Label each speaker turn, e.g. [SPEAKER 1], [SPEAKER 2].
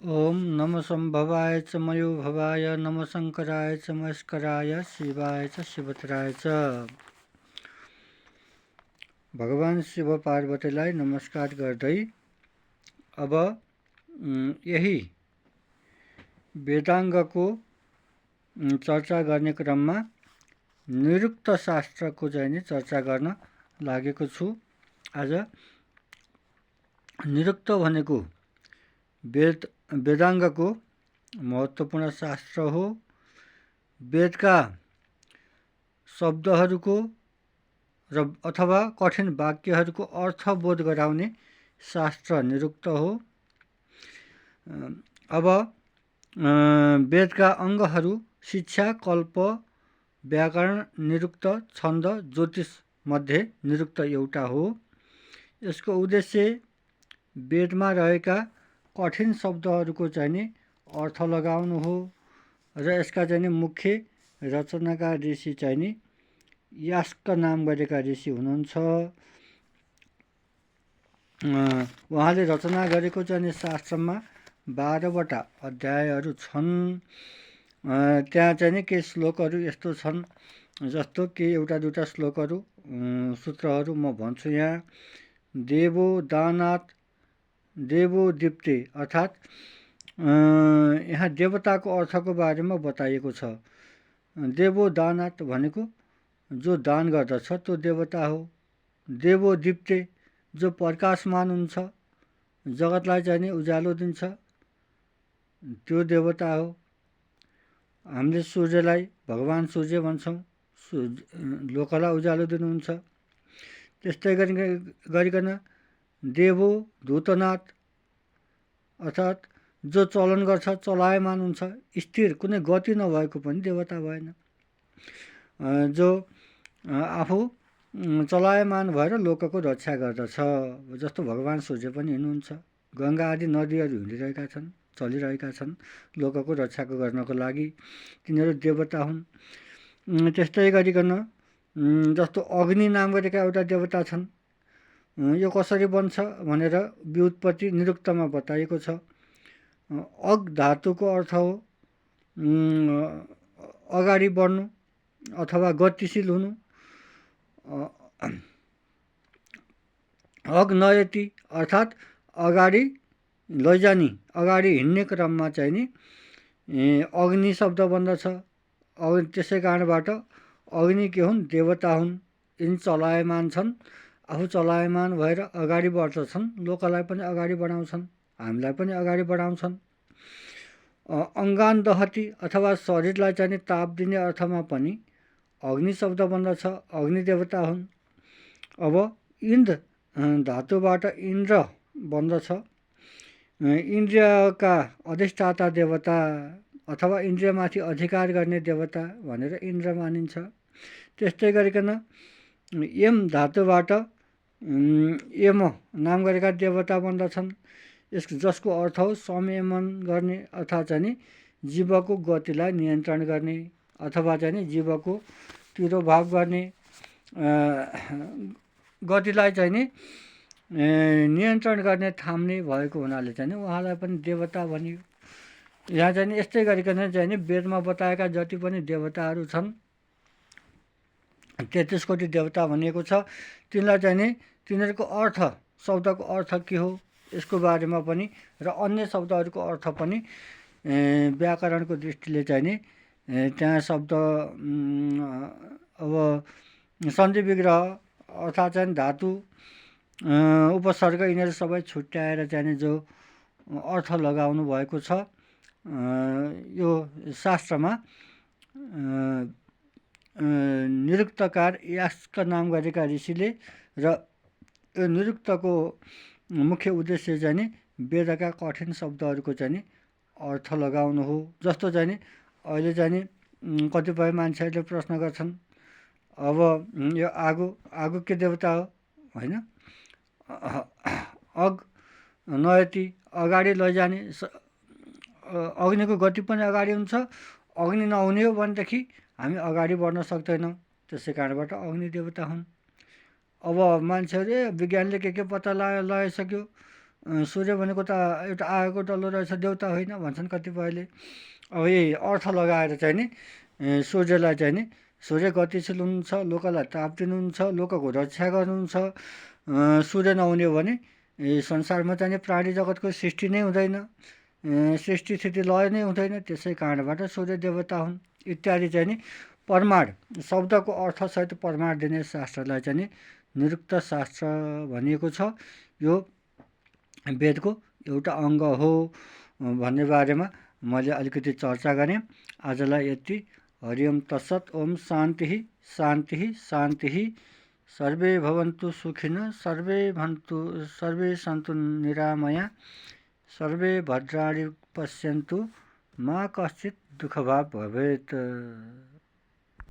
[SPEAKER 1] ओम नमः संभवाय च मयोभवाय नमः शङ्कराय च मस्कराय शिवाय च शिवतराय च। भगवान शिव पार्वतीलाई नमस्कार गर्दै अब यही वेदाङ्गको चर्चा गर्ने क्रममा निरुक्त शास्त्रको चाहिँ नि चर्चा गर्न लागेको छु। आज निरुक्त भनेको वेदाङ्गको महत्त्वपूर्ण शास्त्र हो। वेदका शब्दहरूको र अथवा कठिन वाक्यहरूको अर्थबोध गराउने शास्त्र निरुक्त हो। अब वेदका अङ्गहरू शिक्षा, कल्प, व्याकरण, निरुक्त, छन्द, ज्योतिष मध्ये निरुक्त एउटा हो। यसको उद्देश्य वेदमा रहेका कठिन शब्दहरूको चाहिँ नि अर्थ लगाउनु हो र यसका चाहिँ नि मुख्य रचनाकार ऋषि चाहिँ नि यास्क नाम गरेका ऋषि हुनुहुन्छ। उहाँले रचना गरेको चाहिँ नि शास्त्रमा 12वटा अध्यायहरू छन्। त्यहाँ चाहिँ नि केही श्लोकहरू यस्तो छन्, जस्तो कि एउटा दुईवटा श्लोकहरू सूत्रहरू म भन्छु यहाँ। देवो दानात् देवो दीप्ते, अर्थात् यहाँ देवताको अर्थको बारेमा बताइएको छ। देवो दानात् भनेको जो दान गर्दछ त्यो देवता हो। देवो दीप्ते जो प्रकाशमान हुन्छ, जगतलाई चाहिँ नि उज्यालो दिन्छ, त्यो देवता हो। हामीले सूर्यलाई भगवान सूर्य भन्छौँ, लोकलाई उज्यालो दिनुहुन्छ। त्यस्तै गरिकन देवो दूतनाथ, अर्थात् जो चलन गर्छ, चलायमान हुन्छ, स्थिर कुनै गति नभएको पनि देवता भएन। जो आफू चलायमान भएर लोकको रक्षा गर्दछ, जस्तो भगवान सूर्य पनि हिँड्नुहुन्छ। गङ्गा आदि नदीहरू हिँडिरहेका छन्, चलिरहेका छन् लोकको रक्षाको गर्नको लागि, तिनीहरू देवता हुन्। त्यस्तै गरिकन जस्तो अग्नि नाम गरेका एउटा देवता छन्। यो कसरी बन्छ भनेर व्युत्पत्ति निरुक्तमा बताइएको छ। अग धातुको अर्थ हो अगाडि बढ्नु अथवा गतिशील हुनु। अग्नयति अर्थात् अगाडि लैजाने, अगाडि हिँड्ने क्रममा चाहिँ नि अग्नि शब्द बन्दछ। त्यसै कारणबाट अग्नि के हुन्? देवता हुन्। यिनी चलायमान छन्, आफू चलायमान भएर अगाडि बढ्दछन्, लोकलाई पनि अगाडि बढाउँछन्, हामीलाई पनि अगाडि बढाउँछन्। अङ्गान दहती अथवा शरीरलाई चाहिँ नि ताप दिने अर्थमा पनि अग्नि शब्द बन्दछ, अग्नि देवता हुन्। अब इन्द्र धातुबाट इन्द्र बन्दछ। इन्द्रियका अधिष्ठाता देवता अथवा इन्द्रियमाथि अधिकार गर्ने देवता भनेर इन्द्र मानिन्छ। त्यस्तै गरिकन यम धातुबाट यम नाम गरेका देवता बन्दछन्। जसको अर्थ हो संयमन गर्ने, अर्थात् चाहिँ नि जीवको गतिलाई नियन्त्रण गर्ने, अथवा चाहिँ नि जीवको तिरोभाव गर्ने, गतिलाई चाहिँ नि नियन्त्रण गर्ने, थाम्ने भएको हुनाले चाहिँ नि उहाँलाई पनि देवता भनियो। यहाँ चाहिँ नि यस्तै गरिकन चाहिँ नि वेदमा बताएका जति पनि देवताहरू छन्, 33 कोटी देवता भनिएको छ। तिनलाई चाहिँ नि तिनीहरूको अर्थ, शब्दको अर्थ के हो यसको बारेमा पनि र अन्य शब्दहरूको अर्थ पनि व्याकरणको दृष्टिले चाहिँ नि त्यहाँ शब्द अब सन्धि विग्रह अर्थात् चाहिँ धातु उपसर्ग यिनीहरू सबै छुट्याएर चाहिँ नि जो अर्थ लगाउनु भएको छ यो शास्त्रमा निरुक्तकार यास्क नाम गरेका ऋषिले। र यो निरुक्तको मुख्य उद्देश्य चाहिँ नि वेदका कठिन शब्दहरूको चाहिँ नि अर्थ लगाउनु हो। जस्तो चाहिँ नि अहिले चाहिँ नि कतिपय मान्छेहरूले प्रश्न गर्छन्, अब यो आगो के देवता हो? होइन, अग नयति अगाडि लैजाने, अग्निको गति पनि अगाडि हुन्छ। अग्नि नहुने हो भनेदेखि हामी अगाडि बढ्न सक्दैनौँ, त्यसै कारणबाट अग्नि देवता हुन्। अब मान्छेहरू विज्ञानले के पत्ता लगाइसक्यो, सूर्य भनेको त एउटा आगोको डल्लो रहेछ, देउता होइन भन्छन् कतिपयले। अब यही अर्थ लगाएर चाहिँ नि सूर्यलाई चाहिँ नि सूर्य गतिशील हुनुहुन्छ, लोकलाई ताप दिनुहुन्छ, लोकको रक्षा गर्नुहुन्छ। सूर्य नहुने हो भने संसारमा चाहिँ नि प्राणी जगतको सृष्टि नै हुँदैन, सृष्टि स्थिति लय नै हुँदैन। त्यसै कारणबाट सूर्य देवता हुन् इत्यादि चाहिँ नि प्रमाण, शब्दको अर्थसहित प्रमाण दिने शास्त्रलाई चाहिँ नि निरुक्त शास्त्र भनिएको छ। यो वेदको एउटा अङ्ग हो भन्ने बारेमा मैले अलिकति चर्चा गरेँ। आजलाई यति। हरि ओम तत्सत्। ओम शान्ति शान्ति शान्ति। सर्वे भवन्तु सुखिनः, सर्वे सन्तु निरामया, सर्वे भद्राणि पश्यन्तु, मा कश्चित् दुःखभाग् भवेत्।